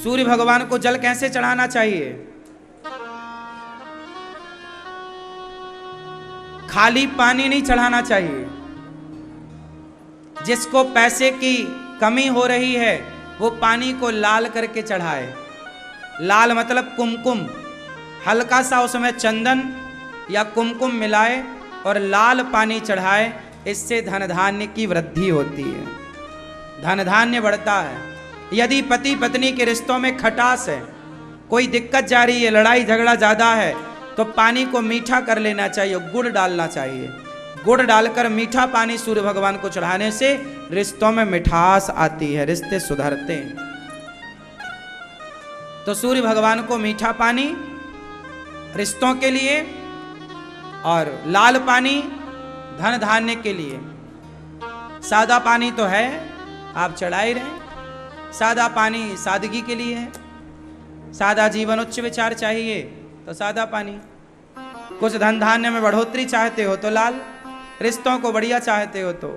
सूर्य भगवान को जल कैसे चढ़ाना चाहिए? खाली पानी नहीं चढ़ाना चाहिए। जिसको पैसे की कमी हो रही है वो पानी को लाल करके चढ़ाए। लाल मतलब कुमकुम, हल्का सा उसमें चंदन या कुमकुम मिलाए और लाल पानी चढ़ाए। इससे धन धान्य की वृद्धि होती है, धन धान्य बढ़ता है। यदि पति पत्नी के रिश्तों में खटास है, कोई दिक्कत जा रही है, लड़ाई झगड़ा ज्यादा है, तो पानी को मीठा कर लेना चाहिए, गुड़ डालना चाहिए। गुड़ डालकर मीठा पानी सूर्य भगवान को चढ़ाने से रिश्तों में मिठास आती है, रिश्ते सुधरते हैं। तो सूर्य भगवान को मीठा पानी रिश्तों के लिए और लाल पानी धन धान्य के लिए। सादा पानी तो है, आप चढ़ा ही रहे। सादा पानी सादगी के लिए है। सादा जीवन उच्च विचार चाहिए तो सादा पानी। कुछ धन धान्य में बढ़ोतरी चाहते हो तो लाल, रिश्तों को बढ़िया चाहते हो तो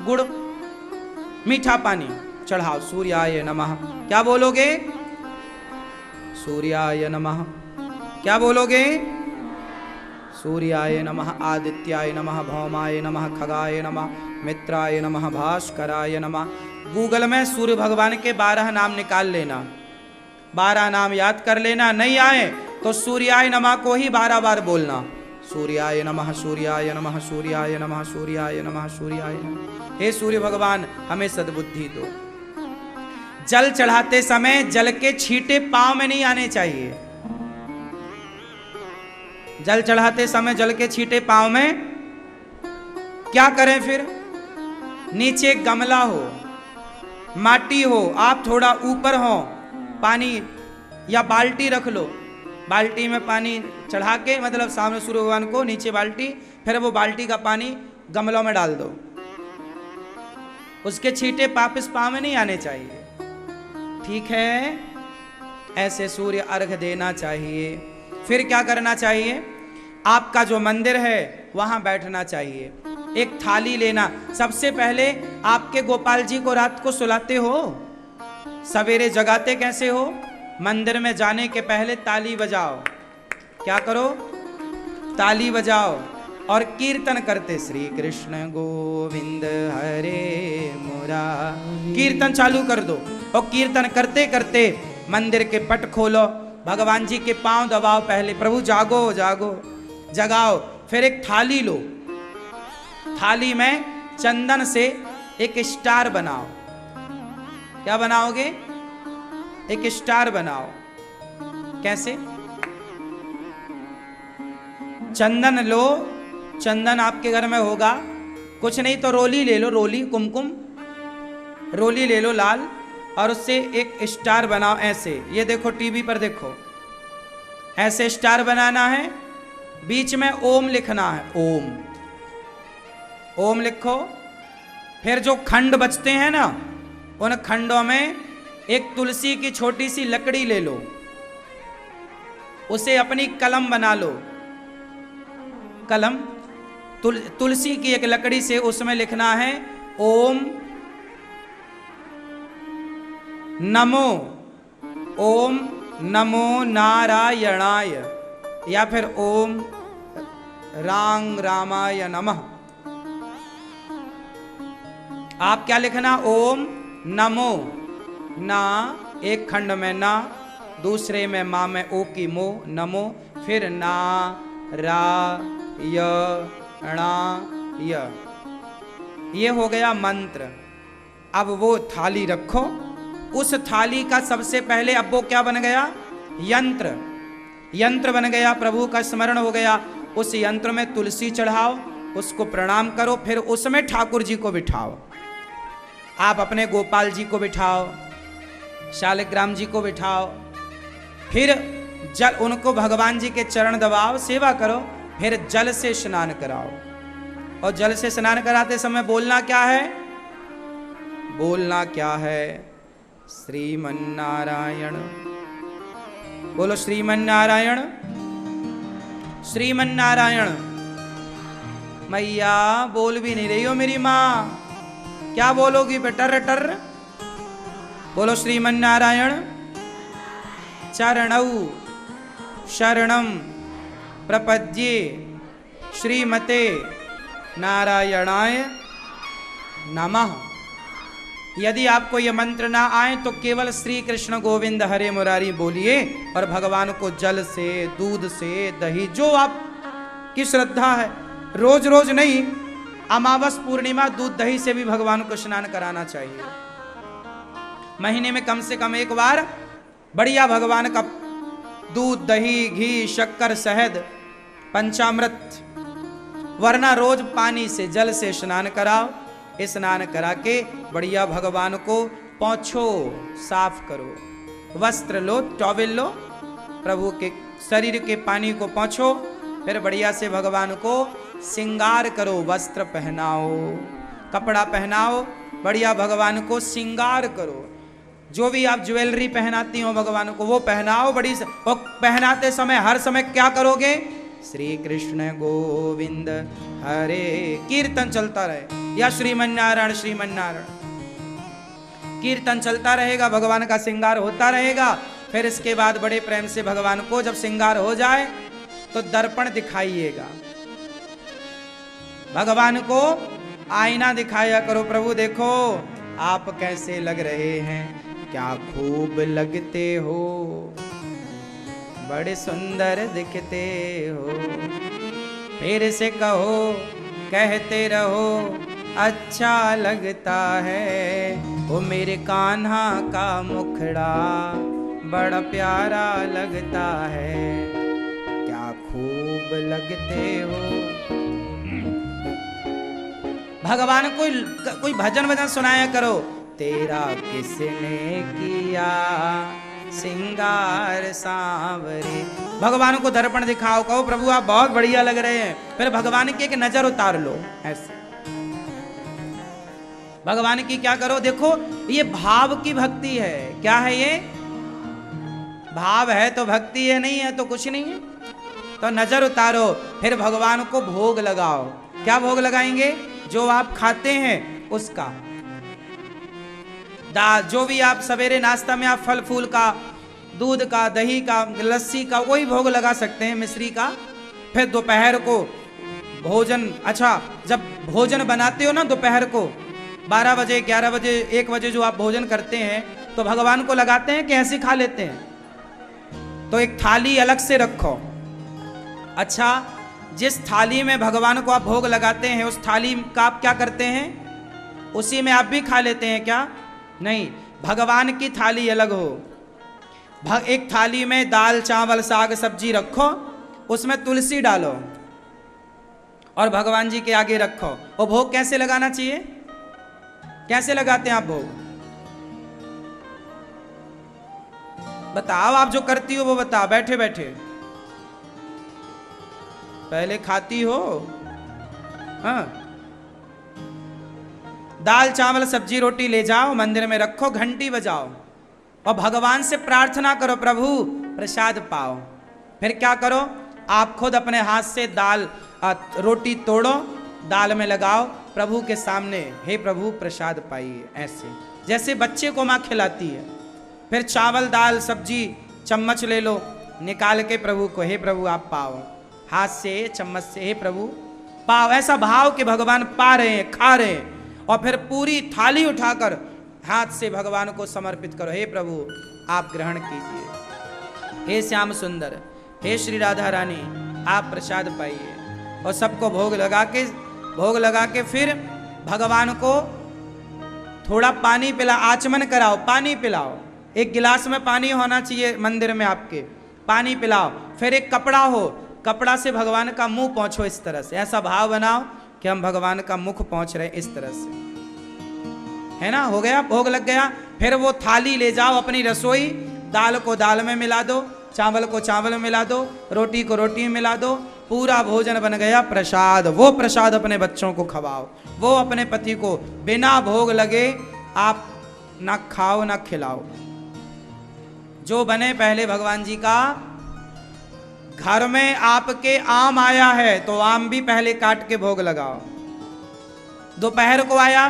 गुड़ मीठा पानी चढ़ाओ। सूर्याय नमः क्या बोलोगे? सूर्याय नमः क्या बोलोगे? सूर्याय नमः, आदित्याय नमः, भौमाय नमः, खगाय नमः, मित्राय नमः, भास्कराय नमः। गूगल में सूर्य भगवान के 12 नाम निकाल लेना, 12 नाम याद कर लेना। नहीं आए तो सूर्याय नमः को ही 12 बार बोलना। सूर्याय नमः, सूर्याय नमः, सूर्याय नमः, सूर्याय नमः, सूर्याय नमः। हे सूर्य भगवान हमें सद्बुद्धि दो। जल चढ़ाते समय जल के छींटे पांव में नहीं आने चाहिए। जल चढ़ाते समय जल के छींटे पांव में क्या करें फिर? नीचे गमला हो, माटी हो, आप थोड़ा ऊपर हो, पानी या बाल्टी रख लो, बाल्टी में पानी चढ़ा के, मतलब सामने सूर्य भगवान को, नीचे बाल्टी, फिर वो बाल्टी का पानी गमलों में डाल दो। उसके छींटे वापिस पांव में नहीं आने चाहिए। ठीक है, ऐसे सूर्य अर्घ देना चाहिए। फिर क्या करना चाहिए? आपका जो मंदिर है वहां बैठना चाहिए। एक थाली लेना। सबसे पहले आपके गोपाल जी को रात को सुलाते हो, सवेरे जगाते कैसे हो? मंदिर में जाने के पहले ताली बजाओ। क्या करो? ताली बजाओ और कीर्तन करते, श्री कृष्ण गोविंद हरे मुरारी। कीर्तन चालू कर दो और कीर्तन करते करते मंदिर के पट खोलो, भगवान जी के पांव दबाओ। पहले प्रभु जागो जागो, जगाओ। फिर एक थाली लो, थाली में चंदन से एक स्टार बनाओ। क्या बनाओगे? एक स्टार बनाओ। कैसे? चंदन लो, चंदन आपके घर में होगा, कुछ नहीं तो रोली ले लो, रोली कुमकुम रोली ले लो लाल, और उससे एक स्टार बनाओ। ऐसे, ये देखो टीवी पर देखो, ऐसे स्टार बनाना है। बीच में ओम लिखना है, ओम, ओम लिखो। फिर जो खंड बचते हैं ना, उन खंडों में एक तुलसी की छोटी सी लकड़ी ले लो, उसे अपनी कलम बना लो। कलम तुलसी की एक लकड़ी से उसमें लिखना है ओम नमो, ओम नमो नारायणाय, या फिर ओम रांग रामाय नमः। आप क्या लिखना? ओम नमो, ना एक खंड में ना, दूसरे में माँ में ओ की मो, नमो, फिर ना रा य णा य। ये हो गया मंत्र। अब वो थाली रखो, उस थाली का सबसे पहले अब वो क्या बन गया? यंत्र, यंत्र बन गया, प्रभु का स्मरण हो गया। उस यंत्र में तुलसी चढ़ाओ, उसको प्रणाम करो, फिर उसमें ठाकुर जी को बिठाओ। आप अपने गोपाल जी को बिठाओ, शालिग्राम जी को बिठाओ, फिर जल उनको भगवान जी के चरण दबाओ, सेवा करो, फिर जल से स्नान कराओ। और जल से स्नान कराते समय बोलना क्या है? बोलना क्या है? श्रीमन्नारायण। बोलो श्रीमन्नारायण, श्रीमन्नारायण। मैया बोल भी नहीं रही हो मेरी माँ, क्या बोलोगी बेटा? रटर बोलो श्रीमन्नारायण, चरणौ शरणम प्रपद्ये श्रीमते नारायणाय नमः। यदि आपको यह मंत्र ना आए तो केवल श्री कृष्ण गोविंद हरे मुरारी बोलिए और भगवान को जल से, दूध से, दही, जो आपकी श्रद्धा है, रोज रोज नहीं, अमावस पूर्णिमा दूध दही से भी भगवान को स्नान कराना चाहिए। महीने में कम से कम एक बार बढ़िया भगवान का दूध, दही, घी, शक्कर, शहद, पंचामृत, वरना रोज पानी से, जल से स्नान कराओ। स्नान करा के बढ़िया भगवान को पोंछो, साफ करो, वस्त्र लो, टॉवेल लो, प्रभु के शरीर के पानी को पोंछो, फिर बढ़िया से भगवान को श्रृंगार करो, वस्त्र पहनाओ, कपड़ा पहनाओ, बढ़िया भगवान को श्रृंगार करो। जो भी आप ज्वेलरी पहनाती हो भगवान को वो पहनाओ बड़ी और पहनाते समय हर समय क्या करोगे? श्री कृष्ण गोविंद हरे कीर्तन चलता रहे, या श्रीमन्नारायण श्रीमन्नारायण कीर्तन चलता रहेगा, भगवान का श्रृंगार होता रहेगा। फिर इसके बाद बड़े प्रेम से भगवान को जब श्रृंगार हो जाए तो दर्पण दिखाइएगा, भगवान को आईना दिखाया करो, प्रभु देखो आप कैसे लग रहे हैं, क्या खूब लगते हो, बड़े सुंदर दिखते हो। फिर से कहो, कहते रहो, अच्छा लगता है वो मेरे कान्हा का मुखड़ा, बड़ा प्यारा लगता है, क्या खूब लगते हो। भगवान कोई भजन वजन सुनाया करो, तेरा किसने किया सिंगार सांवरे। भगवान को दर्पण दिखाओ, कहो प्रभु आप बहुत बढ़िया लग रहे हैं, फिर भगवान की एक नजर उतार लो, ऐसे भगवान की क्या करो, देखो ये भाव की भक्ति है। क्या है ये? भाव है तो भक्ति है, नहीं है तो कुछ नहीं है। तो नजर उतारो, फिर भगवान को भोग लगाओ। क्या भोग लगाएंगे? जो आप खाते हैं उसका, दाल, जो भी आप सवेरे नाश्ता में आप फल फूल का, दूध का, दही का, लस्सी का, वही भोग लगा सकते हैं, मिश्री का। फिर दोपहर को भोजन, अच्छा जब भोजन बनाते हो ना दोपहर को 12 बजे, 11 बजे, 1 बजे जो आप भोजन करते हैं तो भगवान को लगाते हैं कि ऐसे खा लेते हैं? तो एक थाली अलग से रखो। अच्छा, जिस थाली में भगवान को आप भोग लगाते हैं उस थाली का आप क्या करते हैं? उसी में आप भी खा लेते हैं क्या? नहीं, भगवान की थाली अलग हो। एक थाली में दाल, चावल, साग, सब्जी रखो, उसमें तुलसी डालो और भगवान जी के आगे रखो। और भोग कैसे लगाना चाहिए? कैसे लगाते हैं आप भोग? बताओ, आप जो करती हो वो बताओ, बैठे बैठे। पहले खाती हो, हाँ, दाल, चावल, सब्जी, रोटी ले जाओ, मंदिर में रखो, घंटी बजाओ और भगवान से प्रार्थना करो, प्रभु प्रसाद पाओ। फिर क्या करो? आप खुद अपने हाथ से दाल, रोटी तोड़ो, दाल में लगाओ, प्रभु के सामने, हे प्रभु प्रसाद पाइए, ऐसे जैसे बच्चे को माँ खिलाती है। फिर चावल, दाल, सब्जी चम्मच ले लो, निकाल के प्रभु को, हे प्रभु आप पाओ, हाथ से, चम्मच से, हे प्रभु पाओ। ऐसा भाव कि भगवान पा रहे हैं, खा रहे हैं। और फिर पूरी थाली उठाकर हाथ से भगवान को समर्पित करो, हे प्रभु आप ग्रहण कीजिए, हे श्याम सुंदर, हे श्री राधा रानी आप प्रसाद पाइए। और सबको भोग लगा के फिर भगवान को थोड़ा पानी पिला, आचमन कराओ, पानी पिलाओ। एक गिलास में पानी होना चाहिए मंदिर में आपके, पानी पिलाओ। फिर एक कपड़ा हो, कपड़ा से भगवान का मुंह पोंछो, इस तरह से, ऐसा भाव बनाओ कि हम भगवान का मुख पोंछ रहे, इस तरह से, है ना। हो गया, भोग लग गया। फिर वो थाली ले जाओ अपनी रसोई, दाल को दाल में मिला दो, चावल को चावल में मिला दो, रोटी को रोटी में मिला दो, पूरा भोजन बन गया प्रसाद। वो प्रसाद अपने बच्चों को खवाओ, वो अपने पति को बिना भोग लगे आप ना खाओ ना खिलाओ। जो बने पहले भगवान जी का, घर में आपके आम आया है तो आम भी पहले काट के भोग लगाओ। दोपहर को आया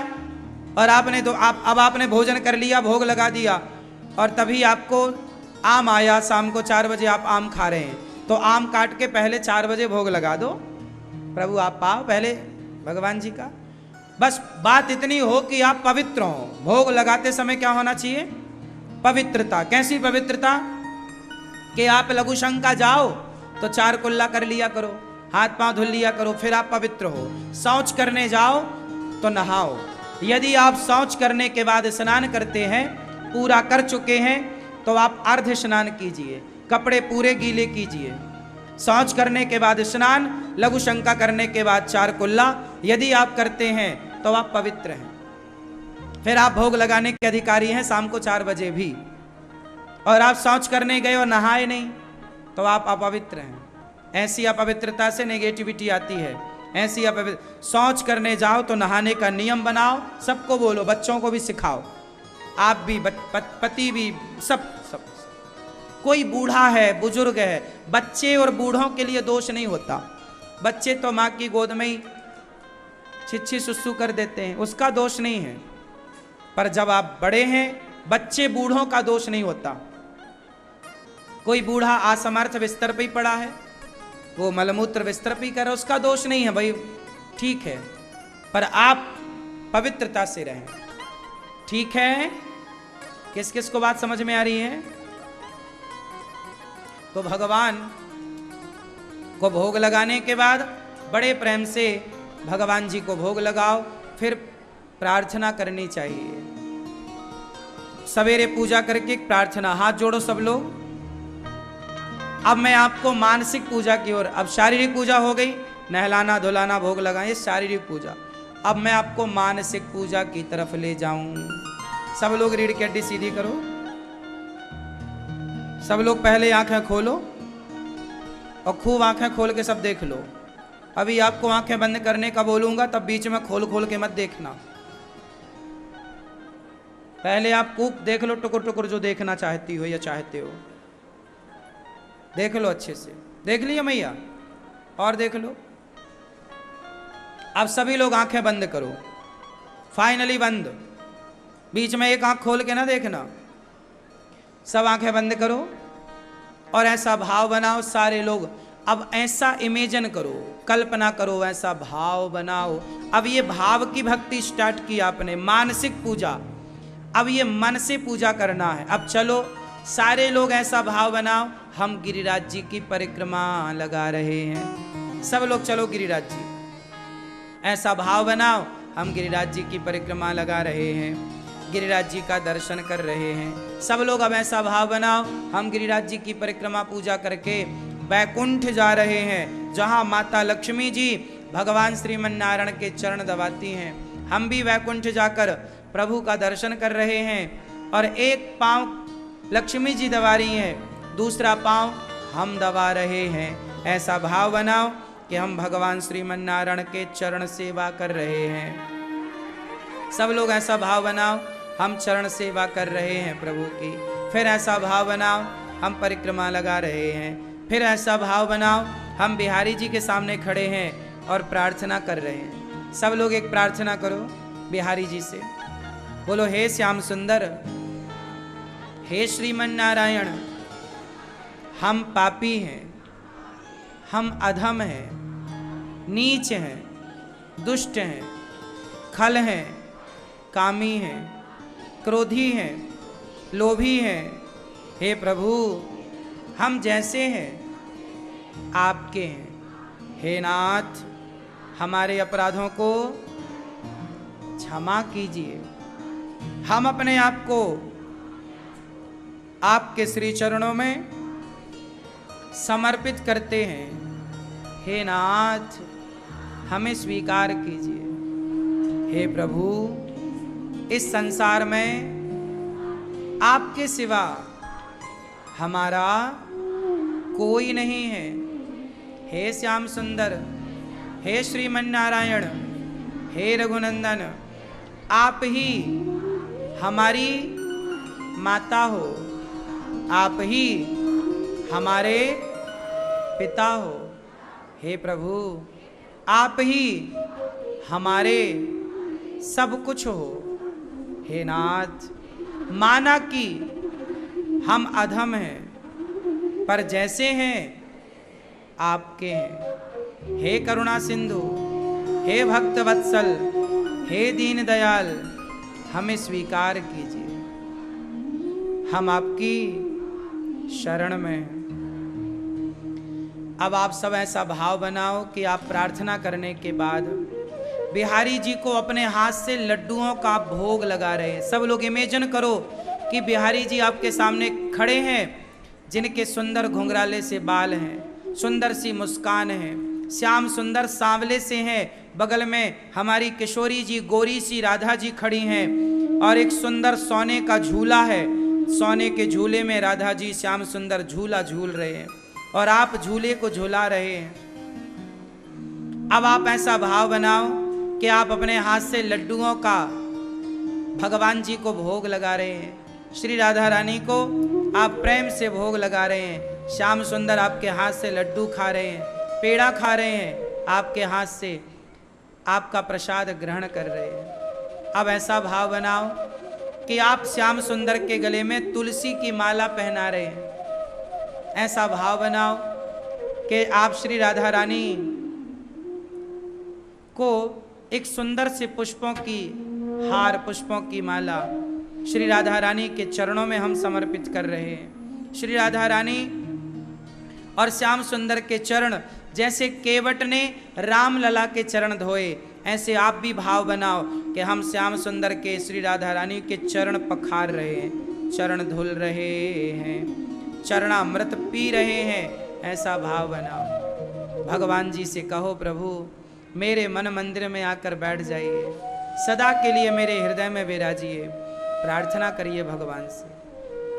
और अब आपने भोजन कर लिया, भोग लगा दिया, और तभी आपको आम आया, शाम को 4 बजे आप आम खा रहे हैं, तो आम काट के पहले 4 बजे भोग लगा दो, प्रभु आप पाओ पहले भगवान जी का। बस बात इतनी हो कि आप पवित्र हो। भोग लगाते समय क्या होना चाहिए? पवित्रता। कैसी पवित्रता? कि आप लघु शंका जाओ तो 4 कुल्ला कर लिया करो, हाथ पांव धुल लिया करो, फिर आप पवित्र हो। शौच करने जाओ तो नहाओ। यदि आप शौच करने के बाद स्नान करते हैं, पूरा कर चुके हैं, तो आप अर्ध स्नान कीजिए, कपड़े पूरे गीले कीजिए। शौच करने के बाद स्नान, लघु शंका करने के बाद 4 कुल्ला यदि आप करते हैं तो आप पवित्र हैं। फिर आप भोग लगाने के अधिकारी हैं शाम को 4 बजे भी। और आप शौच करने गए और नहाए नहीं तो आप अपवित्र हैं। ऐसी अपवित्रता से नेगेटिविटी आती है। ऐसी अपवित्र शौच करने जाओ तो नहाने का नियम बनाओ, सबको बोलो, बच्चों को भी सिखाओ, आप भी, पति भी, सब। कोई बूढ़ा है, बुजुर्ग है, बच्चे और बूढ़ों के लिए दोष नहीं होता। बच्चे तो माँ की गोद में ही छिछी सुसु कर देते हैं, उसका दोष नहीं है। पर जब आप बड़े हैं, बच्चे बूढ़ों का दोष नहीं होता। कोई बूढ़ा असमर्थ बिस्तर पे ही पड़ा है, वो मलमूत्र बिस्तर पे ही कर रहा है, उसका दोष नहीं है भाई, ठीक है। पर आप पवित्रता से रहें, ठीक है। किस किस को बात समझ में आ रही है? तो भगवान को भोग लगाने के बाद बड़े प्रेम से भगवान जी को भोग लगाओ, फिर प्रार्थना करनी चाहिए। सवेरे पूजा करके प्रार्थना, हाथ जोड़ो सब लोग। अब मैं आपको मानसिक पूजा की ओर, अब शारीरिक पूजा हो गई, नहलाना धुलाना भोग लगाना, ये शारीरिक पूजा। अब मैं आपको मानसिक पूजा की तरफ ले जाऊं। सब लोग रीढ़ की हड्डी सीधी करो। सब लोग पहले आंखें खोलो और खूब आंखें खोल के सब देख लो। अभी आपको आंखें बंद करने का बोलूंगा, तब बीच में खोल खोल के मत देखना। पहले आप खूब देख लो, टुकुर टुकुर जो देखना चाहती हो या चाहते हो, देख लो अच्छे से। देख लिया मैया? और देख लो। अब सभी लोग आंखें बंद करो, फाइनली बंद। बीच में एक आंख खोल के ना देखना। सब आंखें बंद करो और ऐसा भाव बनाओ, सारे लोग। अब ऐसा इमेजिन करो, कल्पना करो, ऐसा भाव बनाओ। अब ये भाव की भक्ति स्टार्ट की आपने, मानसिक पूजा। अब ये मन से पूजा करना है। अब चलो सारे लोग ऐसा भाव बनाओ, हम गिरिराज जी की परिक्रमा लगा रहे हैं। सब लोग चलो गिरिराज जी, ऐसा भाव बनाओ, हम गिरिराज जी की परिक्रमा लगा रहे हैं, गिरिराज जी का दर्शन कर रहे हैं। सब लोग अब ऐसा भाव बनाओ, हम गिरिराज जी की परिक्रमा पूजा करके वैकुंठ जा रहे हैं, जहाँ माता लक्ष्मी जी भगवान श्रीमन नारायण के चरण दबाती हैं। हम भी वैकुंठ जाकर प्रभु का दर्शन कर रहे हैं। और एक पांव लक्ष्मी जी दबा रही हैं, दूसरा पांव हम दबा रहे हैं। ऐसा भाव बनाओ कि हम भगवान श्रीमन नारायण के चरण सेवा कर रहे हैं। सब लोग ऐसा भाव बनाओ, हम चरण सेवा कर रहे हैं प्रभु की। फिर ऐसा भाव बनाओ, हम परिक्रमा लगा रहे हैं। फिर ऐसा भाव बनाओ, हम बिहारी जी के सामने खड़े हैं और प्रार्थना कर रहे हैं। सब लोग एक प्रार्थना करो बिहारी जी से, बोलो, हे श्याम सुंदर, हे श्रीमन नारायण, हम पापी हैं, हम अधम हैं, नीच हैं, दुष्ट हैं, खल हैं, कामी हैं, क्रोधी हैं, लोभी हैं। हे प्रभु, हम जैसे हैं आपके हैं। हे नाथ, हमारे अपराधों को क्षमा कीजिए। हम अपने आप को आपके श्री चरणों में समर्पित करते हैं। हे नाथ, हमें स्वीकार कीजिए। हे प्रभु, इस संसार में आपके सिवा हमारा कोई नहीं है। हे श्याम सुंदर, हे श्रीमन नारायण, हे रघुनंदन, आप ही हमारी माता हो, आप ही हमारे पिता हो। हे प्रभु, आप ही हमारे सब कुछ हो। हे नाथ, माना कि हम अधम हैं, पर जैसे हैं आपके हैं। हे करुणा सिंधु, हे भक्त वत्सल, हे दीन दयाल, हमें स्वीकार कीजिए, हम आपकी शरण में हैं। अब आप सब ऐसा भाव बनाओ कि आप प्रार्थना करने के बाद बिहारी जी को अपने हाथ से लड्डुओं का भोग लगा रहे हैं। सब लोग इमेजिन करो कि बिहारी जी आपके सामने खड़े हैं, जिनके सुंदर घुंघराले से बाल हैं, सुंदर सी मुस्कान है, श्याम सुंदर सांवले से हैं। बगल में हमारी किशोरी जी गोरी सी राधा जी खड़ी हैं और एक सुंदर सोने का झूला है। सोने के झूले में राधा जी श्याम सुंदर झूला झूल रहे हैं और आप झूले को झूला रहे हैं। अब आप ऐसा भाव बनाओ कि आप अपने हाथ से लड्डुओं का भगवान जी को भोग लगा रहे हैं। श्री राधा रानी को आप प्रेम से भोग लगा रहे हैं। श्याम सुंदर आपके हाथ से लड्डू खा रहे हैं, पेड़ा खा रहे हैं, आपके हाथ से आपका प्रसाद ग्रहण कर रहे हैं। अब ऐसा भाव बनाओ कि आप श्याम सुंदर के गले में तुलसी की माला पहना रहे हैं। ऐसा भाव बनाओ कि आप श्री राधा रानी को एक सुंदर से पुष्पों की हार, पुष्पों की माला श्री राधा रानी के चरणों में हम समर्पित कर रहे हैं। श्री राधा रानी और श्याम सुंदर के चरण जैसे केवट ने राम लला के चरण धोए, ऐसे आप भी भाव बनाओ कि हम श्याम सुंदर के श्री राधा रानी के चरण पखार रहे हैं, चरण धुल रहे हैं, चरणामृत पी रहे हैं। ऐसा भाव बनाओ। भगवान जी से कहो, प्रभु मेरे मन मंदिर में आकर बैठ जाइए, सदा के लिए मेरे हृदय में विराजिए। प्रार्थना करिए भगवान से,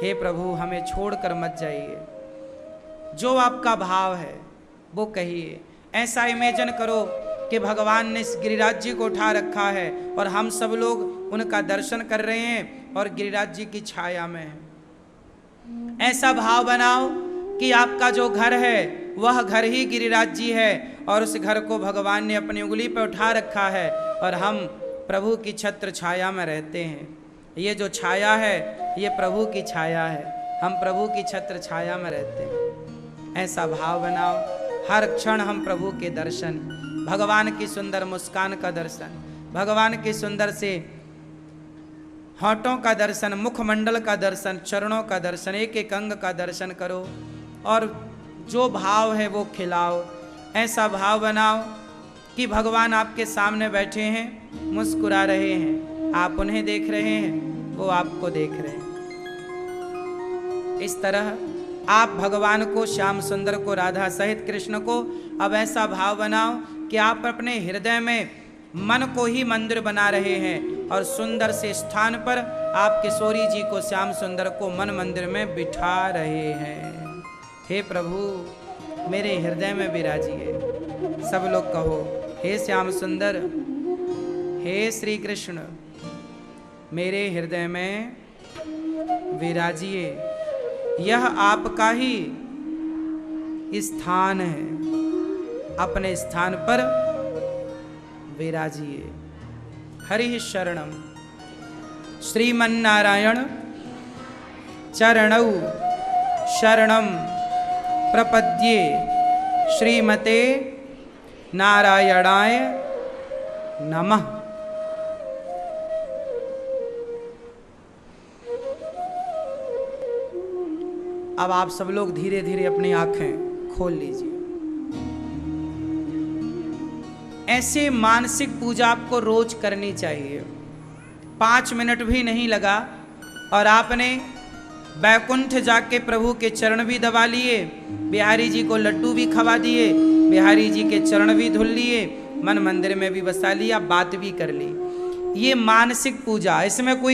हे प्रभु हमें छोड़कर मत जाइए। जो आपका भाव है वो कहिए। ऐसा इमेजिन करो कि भगवान ने इस गिरिराज जी को उठा रखा है और हम सब लोग उनका दर्शन कर रहे हैं और गिरिराज जी की छाया में हैं। ऐसा भाव बनाओ कि आपका जो घर है वह घर ही गिरिराज जी है और उस घर को भगवान ने अपनी उंगली पर उठा रखा है और हम प्रभु की छत्र छाया में रहते हैं। ये जो छाया है ये प्रभु की छाया है, हम प्रभु की छत्र छाया में रहते हैं। ऐसा भाव बनाओ, हर क्षण हम प्रभु के दर्शन, भगवान की सुंदर मुस्कान का दर्शन, भगवान के सुंदर से होठों का दर्शन, मुखमंडल का दर्शन, चरणों का दर्शन, एक एक अंग का दर्शन करो और जो भाव है वो खिलाओ। ऐसा भाव बनाओ कि भगवान आपके सामने बैठे हैं, मुस्कुरा रहे हैं, आप उन्हें देख रहे हैं, वो आपको देख रहे हैं। इस तरह आप भगवान को, श्याम सुंदर को, राधा सहित कृष्ण को अब ऐसा भाव बनाओ कि आप अपने हृदय में मन को ही मंदिर बना रहे हैं और सुंदर से स्थान पर आप किशोरी जी को, श्याम सुंदर को मन मंदिर में बिठा रहे हैं। हे प्रभु मेरे हृदय में विराजिए। सब लोग कहो, हे श्याम सुंदर, हे श्री कृष्ण मेरे हृदय में विराजिए। यह आपका ही स्थान है, अपने स्थान पर विराजिए। हरि शरणम। श्रीमन्नारायण चरणौ शरणम प्रपद्ये। श्रीमते नारायणाय नमः। अब आप सब लोग धीरे धीरे अपनी आंखें खोल लीजिए। ऐसे मानसिक पूजा आपको रोज करनी चाहिए। 5 मिनट भी नहीं लगा और आपने बैकुंठ जाके प्रभु के चरण भी दबा लिए, बिहारी जी को लड्डू भी खवा दिए, बिहारी जी के चरण भी धुल लिए, मन मंदिर में भी बसा लिया, बात भी कर ली। ये मानसिक पूजा, इसमें कोई